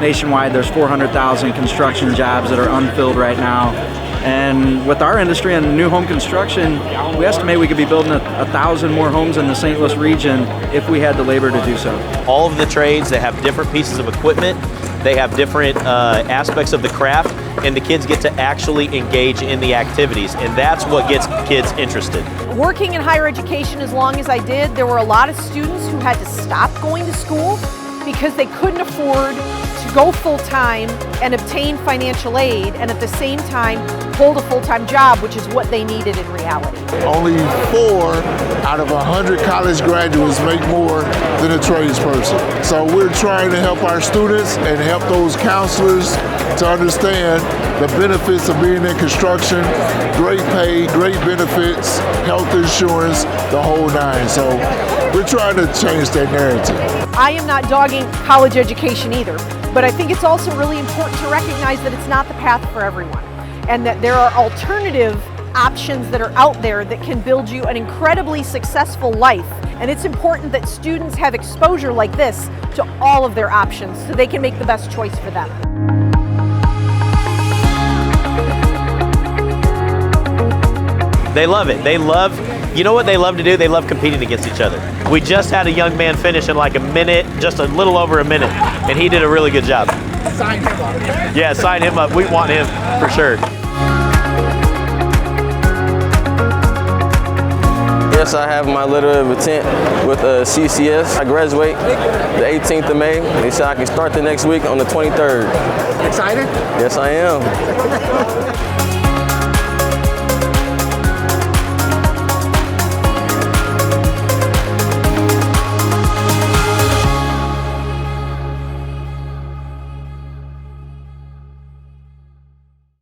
nationwide, there's 400,000 construction jobs that are unfilled right now. And with our industry and new home construction, we estimate we could be building 1,000 more homes in the St. Louis region if we had the labor to do so. All of the trades, they have different pieces of equipment, they have different aspects of the craft, and the kids get to actually engage in the activities, and that's what gets kids interested. Working in higher education as long as I did, there were a lot of students who had to stop going to school because they couldn't afford to go full-time and obtain financial aid, and at the same time hold a full-time job, which is what they needed in reality. Only 4 out of 100 college graduates make more than a tradesperson. So we're trying to help our students and help those counselors to understand the benefits of being in construction, great pay, great benefits, health insurance, the whole nine. So we're trying to change that narrative. I am not dogging college education either, but I think it's also really important to recognize that it's not the path for everyone, and that there are alternative options that are out there that can build you an incredibly successful life. And it's important that students have exposure like this to all of their options so they can make the best choice for them. They love it. You know what they love to do? They love competing against each other. We just had a young man finish in like a minute, just a little over a minute, and he did a really good job. Sign him up. Yeah, sign him up. We want him for sure. Yes, I have my letter of intent with CCS. I graduate the 18th of May. They said I can start the next week on the 23rd. Excited? Yes, I am.